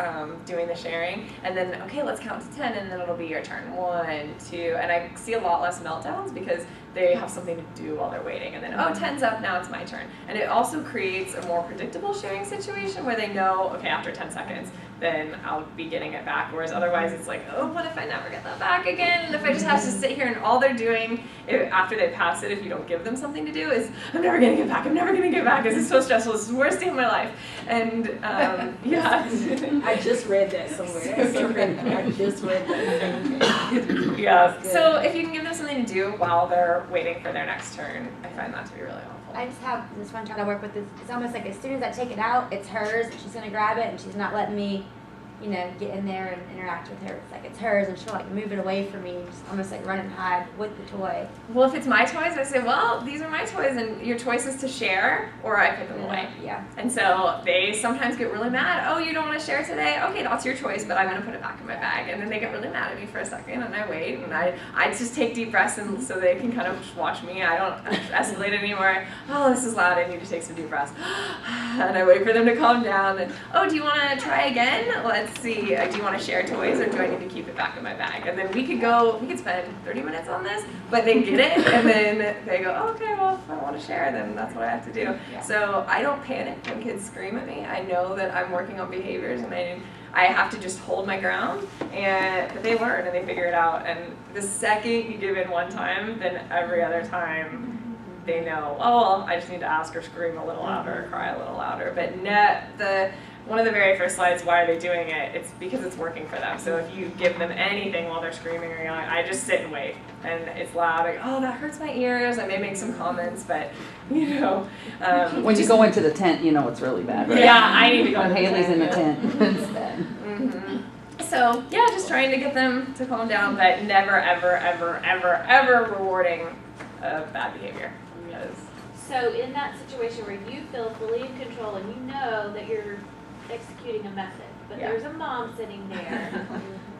doing the sharing, and then okay, let's count to 10, and then it'll be your turn. 1, 2, and I see a lot less meltdowns because they have something to do while they're waiting, and then 10's up, now it's my turn. And it also creates a more predictable sharing situation where they know, okay, after 10 seconds, then I'll be getting it back. Whereas otherwise it's like, oh, what if I never get that back again? And if I just have to sit here and all they're doing after they pass it, if you don't give them something to do, is I'm never gonna get back, I'm never gonna get back, this is so stressful, this is the worst day of my life. And yeah. I just read that somewhere. That's so great. I just read that. Yeah. So if you can give them something to do while they're waiting for their next turn, I find that to be really helpful. I just have this one child I work with. It's almost like as soon as I take it out, it's hers, and she's gonna grab it, and she's not letting me you know, get in there and interact with her. It's like it's hers, and she'll like move it away from me, just almost like run and hide with the toy. Well, if it's my toys, I say, well, these are my toys, and your choice is to share, or I put them away. Yeah. And so they sometimes get really mad. Oh, you don't want to share today? Okay, that's your choice, but I'm going to put it back in my bag. And then they get really mad at me for a second, and I wait, and I just take deep breaths, and so they can kind of just watch me. I don't escalate anymore. Oh, this is loud. I need to take some deep breaths. And I wait for them to calm down. And, oh, do you want to try again? Let's see. Do you want to share toys, or do I need to keep it back in my bag? And then we could spend 30 minutes on this, but they get it, and then they go, oh, okay, well, if I want to share, then that's what I have to do. Yeah. So I don't panic when kids scream at me. I know that I'm working on behaviors, and I have to just hold my ground, but they learn and they figure it out. And the second you give in one time, then every other time they know, oh, well, I just need to ask or scream a little louder or cry a little louder. But one of the very first slides, why are they doing it? It's because it's working for them. So if you give them anything while they're screaming or yelling, I just sit and wait. And it's loud, like, oh, that hurts my ears. I may make some comments, but, you know. When you go into the tent, you know it's really bad, right? Yeah, I need to go. When Haley's in the yeah. tent instead. Mm-hmm. So, yeah, just trying to get them to calm down, but never, ever, ever, ever, ever rewarding bad behavior. Because So in that situation where you feel fully in control and you know that you're executing a method, but Yeah. there's a mom sitting there,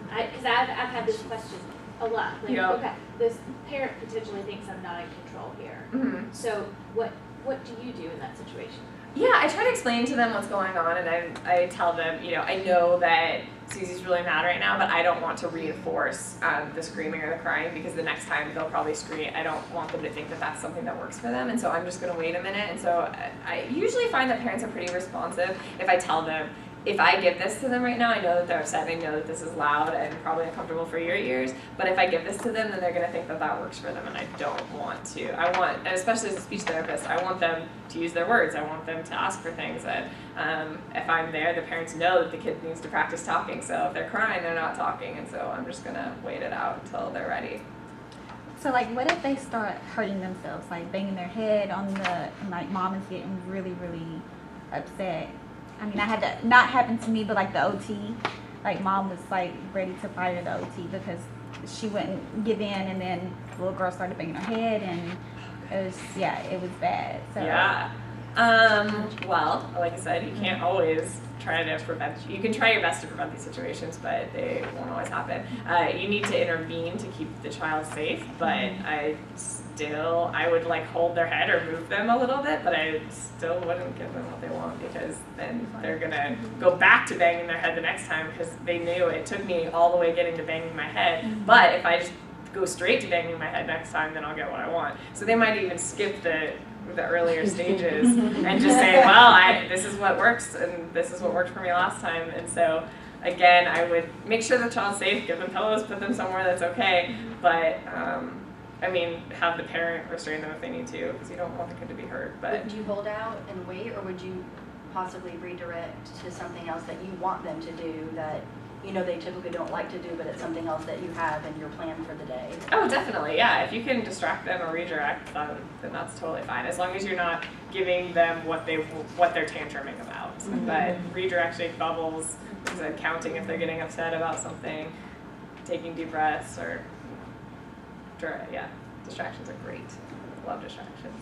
because I've had this question a lot. Like, Yeah. okay, this parent potentially thinks I'm not in control here. mm-hmm. So what do you do in that situation? Yeah, I try to explain to them what's going on, and I tell them, you know, I know that Susie's really mad right now, but I don't want to reinforce the screaming or the crying, because the next time they'll probably scream. I don't want them to think that that's something that works for them, and so I'm just going to wait a minute. And so I usually find that parents are pretty responsive if I tell them, if I give this to them right now, I know that they're upset, I know that this is loud and probably uncomfortable for your ears, but if I give this to them, then they're going to think that that works for them, and I don't want to. And especially as a speech therapist, I want them to use their words. I want them to ask for things that, if I'm there, the parents know that the kid needs to practice talking, so if they're crying, they're not talking, and so I'm just going to wait it out until they're ready. So like, what if they start hurting themselves, like banging their head on and like mom is getting really, really upset? I mean, I had that not happen to me, but like the OT, like mom was like ready to fire the OT because she wouldn't give in, and then the little girl started banging her head, and it was bad. So Yeah. Well, like I said, you can't always try to prevent. You can try your best to prevent these situations, but they won't always happen. You need to intervene to keep the child safe, but I would like hold their head or move them a little bit, but I still wouldn't give them what they want, because then they're gonna go back to banging their head the next time, because they knew it took me all the way getting to banging my head. But if I just go straight to banging my head next time, then I'll get what I want. So they might even skip the earlier stages and just say, well, this is what works, and this is what worked for me last time. And so again, I would make sure the child's safe, give them pillows, put them somewhere that's okay, but have the parent restrain them if they need to, because you don't want the kid to be hurt. But would you hold out and wait, or would you possibly redirect to something else that you want them to do that you know they typically don't like to do, but it's something else that you have in your plan for the day? Oh, definitely, yeah. If you can distract them or redirect them, then that's totally fine, as long as you're not giving them what they're tantruming about. Mm-hmm. But redirecting bubbles, counting if they're getting upset about something, taking deep breaths, or distractions are great. Love distractions.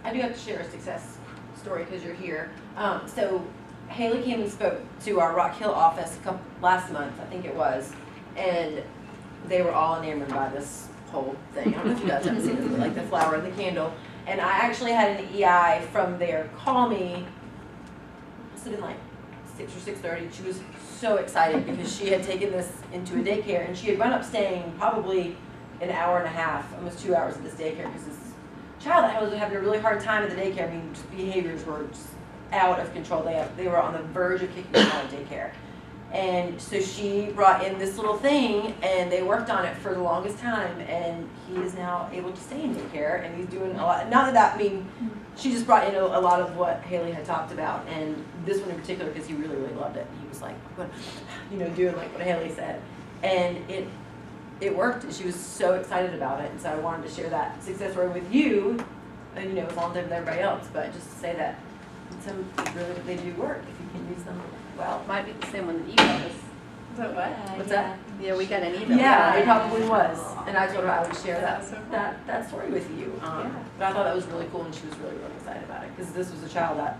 I do have to share a success story because you're here. So Haley came and spoke to our Rock Hill office last month, I think it was, and they were all enamored by this whole thing. I don't know if you guys have seen this, but like the flower and the candle. And I actually had an EI from there call me, must have been like 6 or 6:30. She was so excited because she had taken this into a daycare, and she had wound up staying probably an hour and a half, almost 2 hours at this daycare, because this child that was having a really hard time at the daycare. I mean, just behaviors were just out of control. They were on the verge of kicking him out of daycare. And so she brought in this little thing, and they worked on it for the longest time, and he is now able to stay in daycare, and he's doing a lot. Not that, she just brought in a lot of what Haley had talked about, and this one in particular, because he really, really loved it. He was like, doing like what Haley said. And it worked, and she was so excited about it, and so I wanted to share that success story with you, and as long as with everybody else, but just to say that And so really, they do work if you can use them well. Might be the same one that you got us. So what? What's that? Yeah, we got an email. Yeah, it probably was. And I told her I would share That's so cool. that story with you. But I thought that was really cool, and she was really, really excited about it, because this was a child that,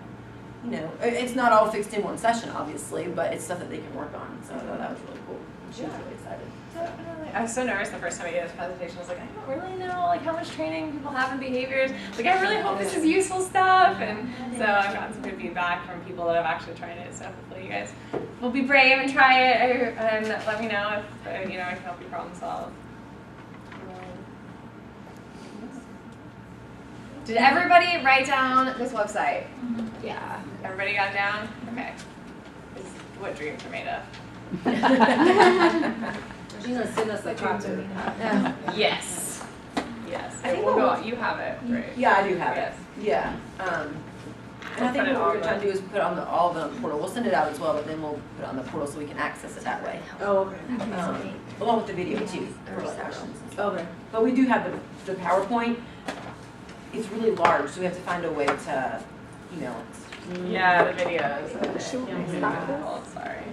you know, it's not all fixed in one session, obviously, but it's stuff that they can work on. So I thought that was really cool. She was really excited. Definitely. I was so nervous the first time I gave this presentation. I was like, I don't really know like how much training people have in behaviors. Like, I really hope this is useful stuff. And so I've gotten some good feedback from people that have actually tried it. So hopefully you guys will be brave and try it, and let me know if you know, I can help you problem solve. Did everybody write down this website? Yeah. Everybody got it down? Okay. This is what dreams are made of. She's gonna send us a copy. Yes. Yes. I think We'll what go on. You have it, right? Yeah, I do have Yes. it. Yeah. And I think what we're trying to do is put on all of it on the portal. We'll send it out as well, but then we'll put it on the portal so we can access it that way. Oh, okay. Along with the video too, for like questions. Okay. But we do have the PowerPoint. It's really large, so we have to find a way to, you know, Yeah, the videos. Sure. Sorry.